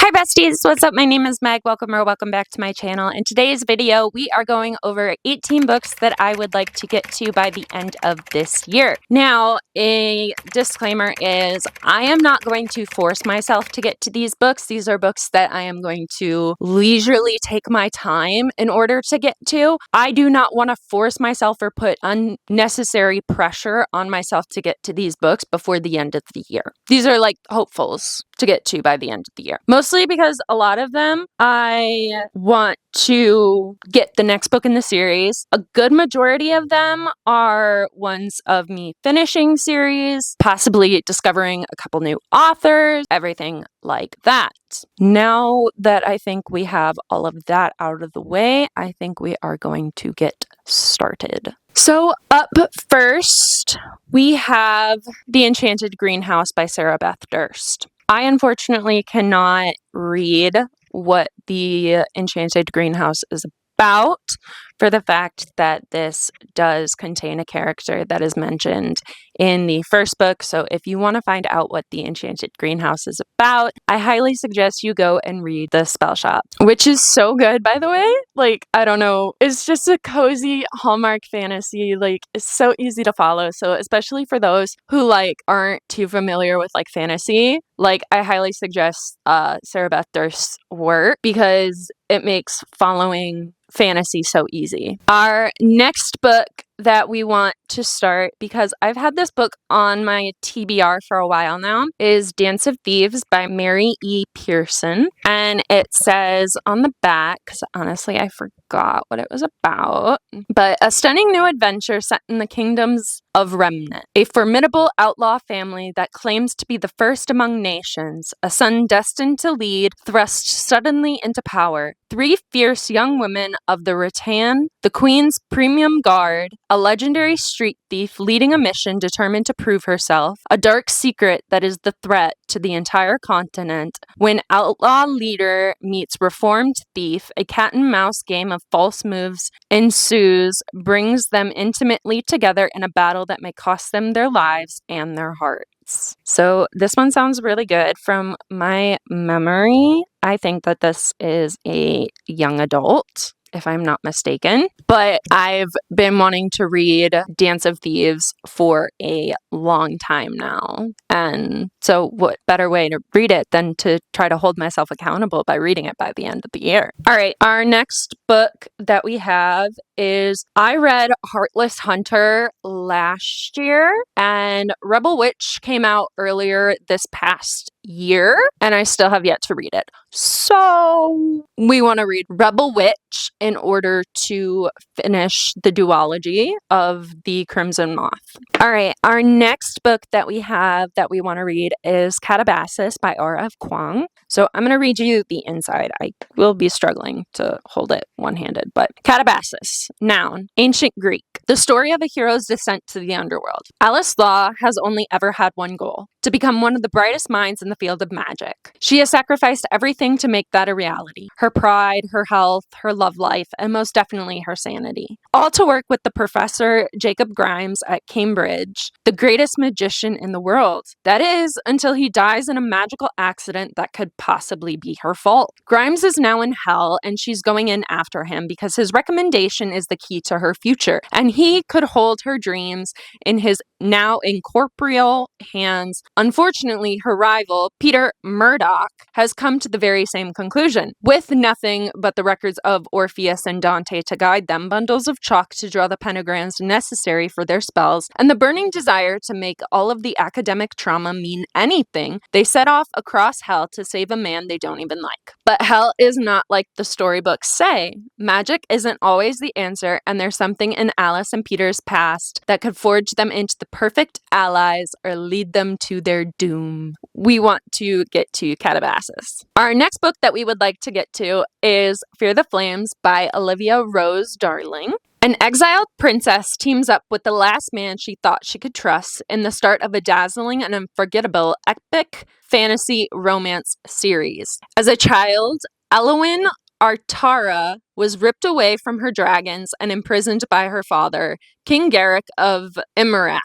Hi besties, what's up? My name is Meg. Welcome back to my channel. In today's video, we are going over 18 books that I would like to get to by the end of this year. Now, a disclaimer is I am not going to force myself to get to these books. These are books that I am going to leisurely take my time in order to get to. I do not want to force myself or put unnecessary pressure on myself to get to these books before the end of the year. These are like hopefuls to get to by the end of the year. Mostly because a lot of them I want to get the next book in the series. A good majority of them are ones of me finishing series, possibly discovering a couple new authors, everything like that. Now that I think we have all of that out of the way, I think we are going to get started. So up first, we have The Enchanted Greenhouse by Sarah Beth Durst. I unfortunately cannot read what The Enchanted Greenhouse is about for the fact that this does contain a character that is mentioned in the first book. So if you want to find out what The Enchanted Greenhouse is about, I highly suggest you go and read The Spell Shop, which is so good, by the way. Like, I don't know, it's just a cozy Hallmark fantasy. Like, it's so easy to follow. So especially for those who like aren't too familiar with like fantasy, like I highly suggest Sarah Beth Durst's work because it makes following fantasy so easy. Our next book that we want to start, because I've had this book on my TBR for a while now, is Dance of Thieves by Mary E. Pearson. And it says on the back, because honestly I forgot what it was about, but a stunning new adventure set in the kingdoms of Remnant, a formidable outlaw family that claims to be the first among nations, a son destined to lead, thrust suddenly into power, 3 fierce young women of the Rattan, the Queen's premium guard, a legendary street thief leading a mission determined to prove herself, a dark secret that is the threat to the entire continent. When outlaw leader meets reformed thief, a cat and mouse game of false moves ensues, brings them intimately together in a battle that may cost them their lives and their hearts. So this one sounds really good. From my memory, I think that this is a young adult, if I'm not mistaken. But I've been wanting to read Dance of Thieves for a long time now. And so what better way to read it than to try to hold myself accountable by reading it by the end of the year. All right, our next book that we have is, I read Heartless Hunter last year, and Rebel Witch came out earlier this past year, and I still have yet to read it. So we want to read Rebel Witch in order to finish the duology of the Crimson Moth. All right, our next book that we have that we want to read is Catabasis by R.F. Kuang. So I'm going to read you the inside. I will be struggling to hold it one-handed, but Catabasis, noun, ancient Greek, the story of a hero's descent to the underworld. Alice Law has only ever had one goal: to become one of the brightest minds in the field of magic. She has sacrificed everything to make that a reality: her pride, her health, her love life, and most definitely her sanity. All to work with the Professor Jacob Grimes at Cambridge, the greatest magician in the world. That is, until he dies in a magical accident that could possibly be her fault. Grimes is now in hell, and she's going in after him because his recommendation is the key to her future, and he could hold her dreams in his now incorporeal hands. Unfortunately, her rival, Peter Murdoch, has come to the very same conclusion. With nothing but the records of Orpheus and Dante to guide them, bundles of chalk to draw the pentagrams necessary for their spells, and the burning desire to make all of the academic trauma mean anything, they set off across hell to save a man they don't even like. But hell is not like the storybooks say. Magic isn't always the answer, and there's something in Alice and Peter's past that could forge them into the perfect allies or lead them to their doom. We want to get to Catabasis. Our next book that we would like to get to is Fear the Flames by Olivia Rose Darling. An exiled princess teams up with the last man she thought she could trust in the start of a dazzling and unforgettable epic fantasy romance series. As a child, Elwyn Artara was ripped away from her dragons and imprisoned by her father, King Garrick of Imerath.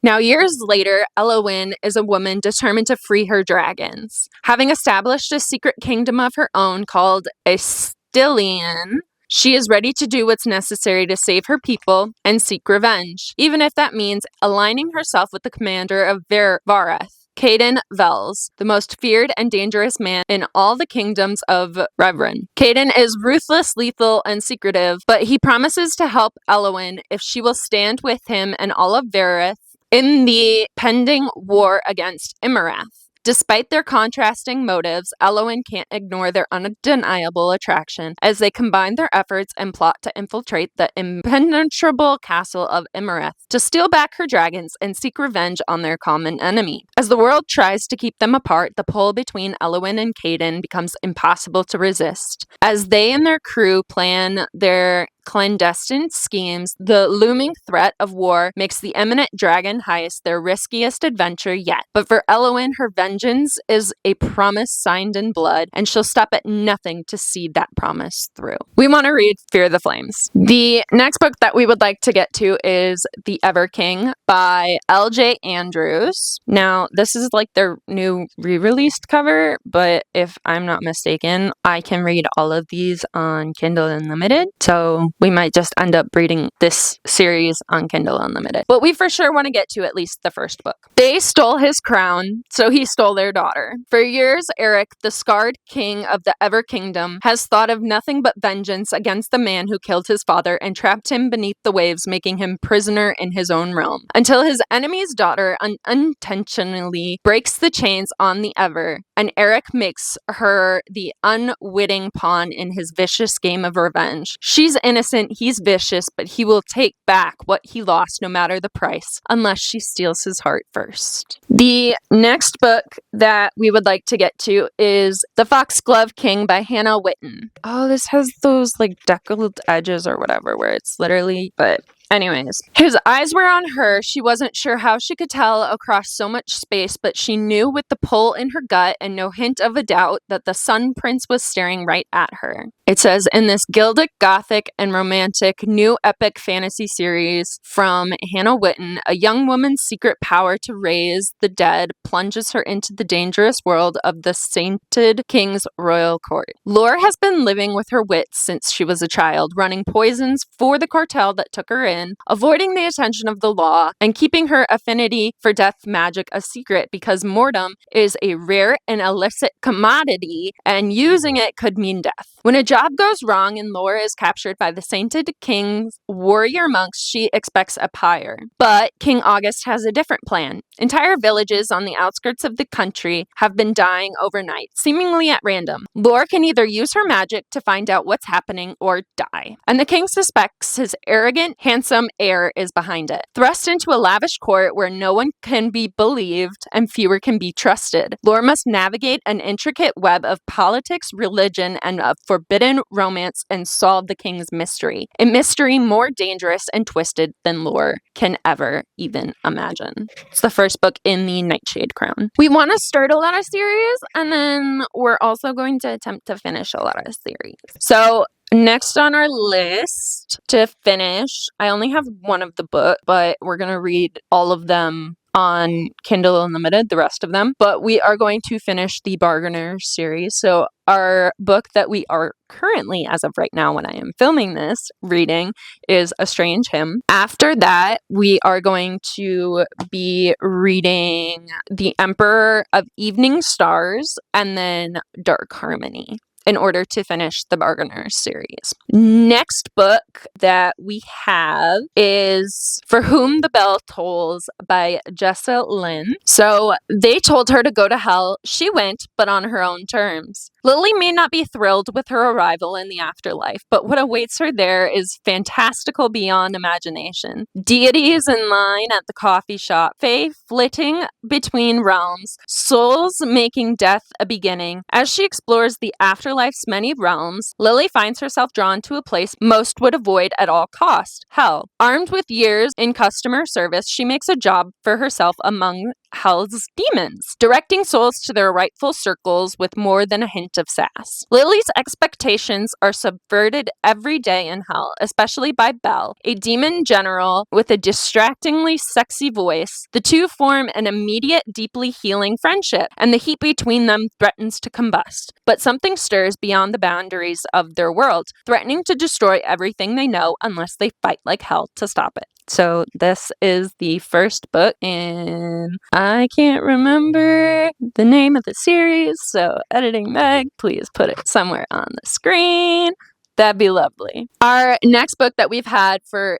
Now, years later, Elowyn is a woman determined to free her dragons. Having established a secret kingdom of her own called Astilion, she is ready to do what's necessary to save her people and seek revenge, even if that means aligning herself with the commander of Vareth, Caden Vels, the most feared and dangerous man in all the kingdoms of Reverend. Caden is ruthless, lethal, and secretive, but he promises to help Elowyn if she will stand with him and all of Vareth in the pending war against Imarath. Despite their contrasting motives, Elowyn can't ignore their undeniable attraction as they combine their efforts and plot to infiltrate the impenetrable castle of Imarath to steal back her dragons and seek revenge on their common enemy. As the world tries to keep them apart, the pull between Elowyn and Caden becomes impossible to resist. As they and their crew plan their clandestine schemes, the looming threat of war makes the imminent dragon heist their riskiest adventure yet. But for Elowyn, her vengeance is a promise signed in blood, and she'll stop at nothing to see that promise through. We want to read Fear the Flames. The next book that we would like to get to is The Ever King by L.J. Andrews. Now, this is like their new re-released cover, but if I'm not mistaken, I can read all of these on Kindle Unlimited. So we might just end up reading this series on Kindle Unlimited. But we for sure want to get to at least the first book. They stole his crown, so he stole their daughter. For years, Eric, the scarred king of the Ever Kingdom, has thought of nothing but vengeance against the man who killed his father and trapped him beneath the waves, making him prisoner in his own realm. Until his enemy's daughter unintentionally breaks the chains on the Ever, and Eric makes her the unwitting pawn in his vicious game of revenge. She's innocent, he's vicious, but he will take back what he lost no matter the price, unless she steals his heart first. The next book that we would like to get to is The Foxglove King by Hannah Whitten. Oh, this has those like deckled edges or whatever where it's literally, but anyways, his eyes were on her. She wasn't sure how she could tell across so much space, but she knew with the pull in her gut and no hint of a doubt that the Sun Prince was staring right at her. It says, in this gilded, gothic, and romantic new epic fantasy series from Hannah Whitten, a young woman's secret power to raise the dead plunges her into the dangerous world of the sainted king's royal court. Lore has been living with her wits since she was a child, running poisons for the cartel that took her in, avoiding the attention of the law, and keeping her affinity for death magic a secret because mortem is a rare and illicit commodity, and using it could mean death. When a job goes wrong and Laura is captured by the sainted king's warrior monks, she expects a pyre. But King August has a different plan. Entire villages on the outskirts of the country have been dying overnight, seemingly at random. Laura can either use her magic to find out what's happening or die. And the king suspects his arrogant, handsome heir is behind it. Thrust into a lavish court where no one can be believed and fewer can be trusted, Laura must navigate an intricate web of politics, religion, and of forbidden romance and solve the king's mystery. A mystery more dangerous and twisted than Lore can ever even imagine. It's the first book in the Nightshade Crown. We want to start a lot of series, and then we're also going to attempt to finish a lot of series. So next on our list to finish, I only have one of the book, but we're going to read all of them on Kindle Unlimited, the rest of them. But we are going to finish the Bargainer series. So our book that we are currently, as of right now when I am filming this, reading is A Strange Hymn. After that, we are going to be reading The Emperor of Evening Stars and then Dark Harmony in order to finish the Bargainer series. Next book that we have is For Whom the Bell Tolls by Jessa Lynn. So they told her to go to hell. She went, but on her own terms. Lily may not be thrilled with her arrival in the afterlife, but what awaits her there is fantastical beyond imagination. Deities in line at the coffee shop, fae flitting between realms, souls making death a beginning. As she explores the afterlife's many realms, Lily finds herself drawn to a place most would avoid at all cost, hell. Armed with years in customer service, she makes a job for herself among hell's demons, directing souls to their rightful circles with more than a hint of sass. Lily's expectations are subverted every day in hell, especially by Belle, a demon general with a distractingly sexy voice. The two form an immediate, deeply healing friendship, and the heat between them threatens to combust. But something stirs beyond the boundaries of their world, threatening to destroy everything they know unless they fight like hell to stop it. So this is the first book, and I can't remember the name of the series, so editing Meg, please put it somewhere on the screen. That'd be lovely. Our next book that we've had for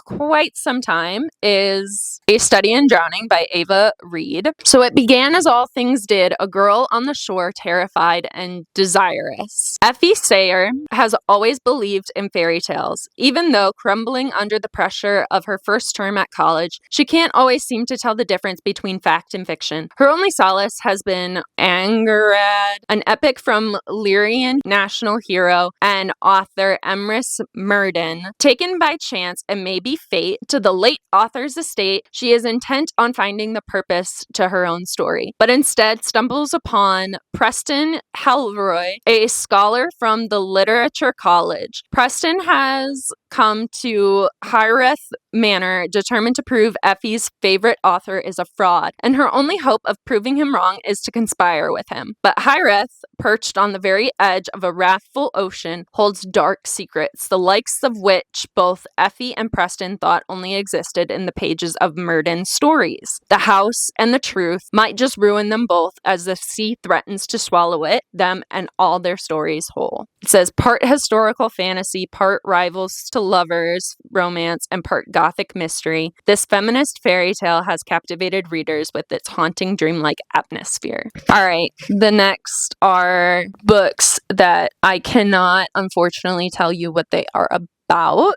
quite some time is A Study in Drowning by Ava Reed. So it began as all things did, a girl on the shore, terrified and desirous. Effie Sayre has always believed in fairy tales. Even though crumbling under the pressure of her first term at college, she can't always seem to tell the difference between fact and fiction. Her only solace has been Angarad, an epic from Lyrian national hero and author Emrys Murden. Taken by chance and maybe fate to the late author's estate, she is intent on finding the purpose to her own story, but instead stumbles upon Preston Halroy, a scholar from the Literature College. Preston has come to Hyreth Manor determined to prove Effie's favorite author is a fraud, and her only hope of proving him wrong is to conspire with him. But Hyreth, perched on the very edge of a wrathful ocean, holds dark secrets, the likes of which both Effie and Preston thought only existed in the pages of Murden's stories. The house and the truth might just ruin them both as the sea threatens to swallow it, them, and all their stories whole. It says part historical fantasy, part rivals to lovers, romance, and part gothic mystery. This feminist fairy tale has captivated readers with its haunting dreamlike atmosphere. All right, the next are books that I cannot unfortunately tell you what they are about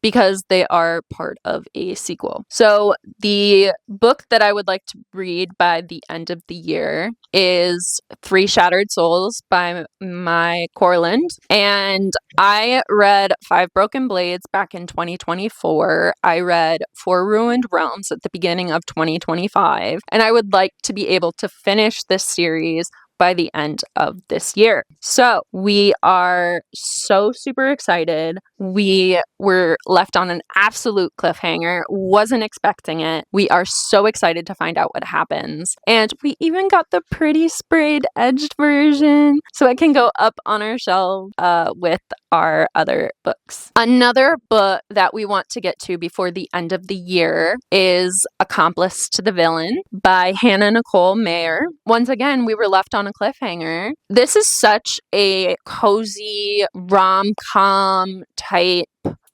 because they are part of a sequel. So the book that I would like to read by the end of the year is Three Shattered Souls by Mai Corland. And I read Five Broken Blades back in 2024. I read Four Ruined Realms at the beginning of 2025. And I would like to be able to finish this series by the end of this year. So we are so super excited. We were left on an absolute cliffhanger, wasn't expecting it. We are so excited to find out what happens. And we even got the pretty sprayed edged version so it can go up on our shelf with our other books. Another book that we want to get to before the end of the year is Accomplice to the Villain by Hannah Nicole Mayer. Once again, we were left on a cliffhanger. This is such a cozy rom-com type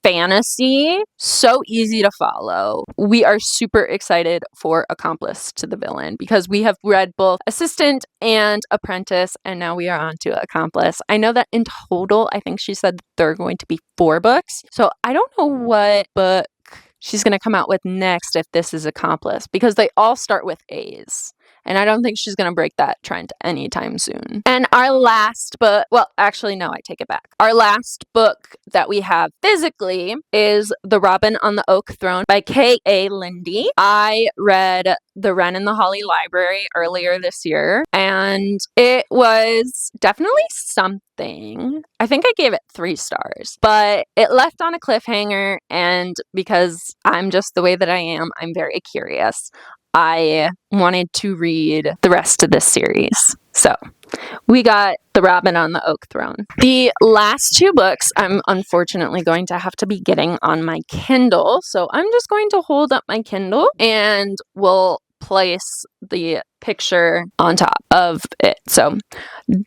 fantasy, so easy to follow. We are super excited for Accomplice to the Villain because we have read both Assistant and Apprentice, and now we are on to Accomplice. I know that in total, I think she said there are going to be 4 books, so I don't know what book she's going to come out with next if this is Accomplice, because they all start with A's. And I don't think she's going to break that trend anytime soon. And our last book, well, actually, no, I take it back. Our last book that we have physically is The Robin on the Oak Throne by K.A. Lindy. I read The Wren and the Holly Library earlier this year, and it was definitely something. I think I gave it 3 stars, but it left on a cliffhanger, and because I'm just the way that I am, I'm very curious. I wanted to read the rest of this series. So we got The Robin on the Oak Throne. The last 2 books I'm unfortunately going to have to be getting on my Kindle. So I'm just going to hold up my Kindle and we'll place the picture on top of it. So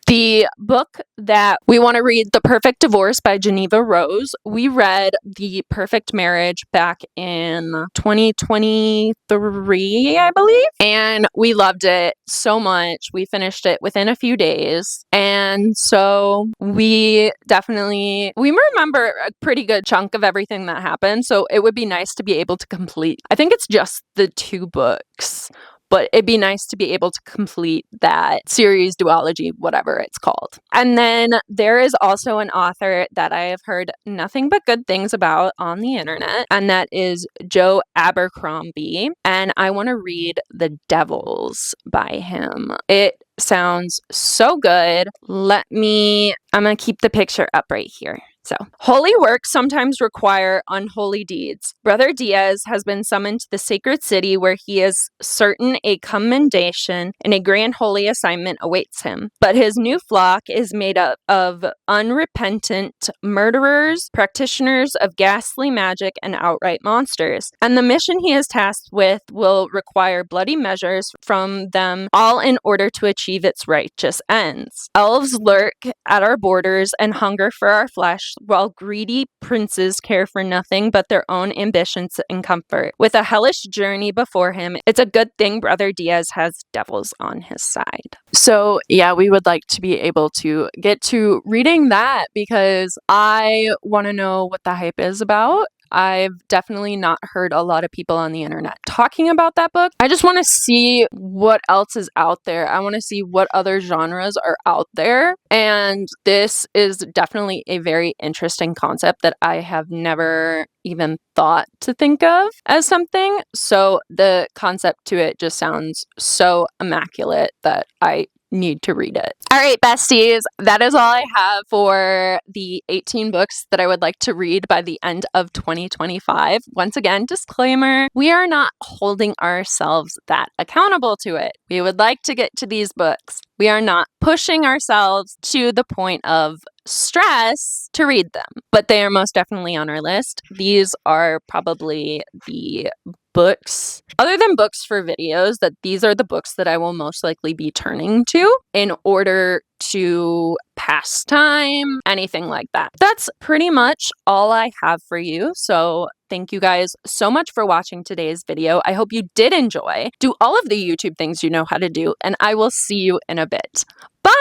the book that we want to read, The Perfect Divorce by Geneva Rose. We read The Perfect Marriage back in 2023, I believe, and we loved it so much. We finished it within a few days, and so we remember a pretty good chunk of everything that happened, so it would be nice to be able to complete. I think it's just the 2 books, but it'd be nice to be able to complete that series duology, whatever it's called. And then there is also an author that I have heard nothing but good things about on the internet, and that is Joe Abercrombie, and I want to read The Devils by him. It sounds so good. I'm going to keep the picture up right here. So, holy works sometimes require unholy deeds. Brother Diaz has been summoned to the sacred city where he is certain a commendation and a grand holy assignment awaits him. But his new flock is made up of unrepentant murderers, practitioners of ghastly magic, and outright monsters. And the mission he is tasked with will require bloody measures from them, all in order to achieve its righteous ends. Elves lurk at our borders and hunger for our flesh, while greedy princes care for nothing but their own ambitions and comfort. With a hellish journey before him, it's a good thing Brother Diaz has devils on his side. So, yeah, we would like to be able to get to reading that because I want to know what the hype is about. I've definitely not heard a lot of people on the internet talking about that book. I just want to see what else is out there. I want to see what other genres are out there. And this is definitely a very interesting concept that I have never even thought to think of as something. So the concept to it just sounds so immaculate that I need to read it. All right, besties, that is all I have for the 18 books that I would like to read by the end of 2025. Once again, disclaimer, we are not holding ourselves that accountable to it. We would like to get to these books. We are not pushing ourselves to the point of stress to read them, but they are most definitely on our list. These are probably the books, other than books for videos, that these are the books that I will most likely be turning to in order to pass time, anything like that. That's pretty much all I have for you. So thank you guys so much for watching today's video. I hope you did enjoy. Do all of the YouTube things you know how to do, and I will see you in a bit. Bye!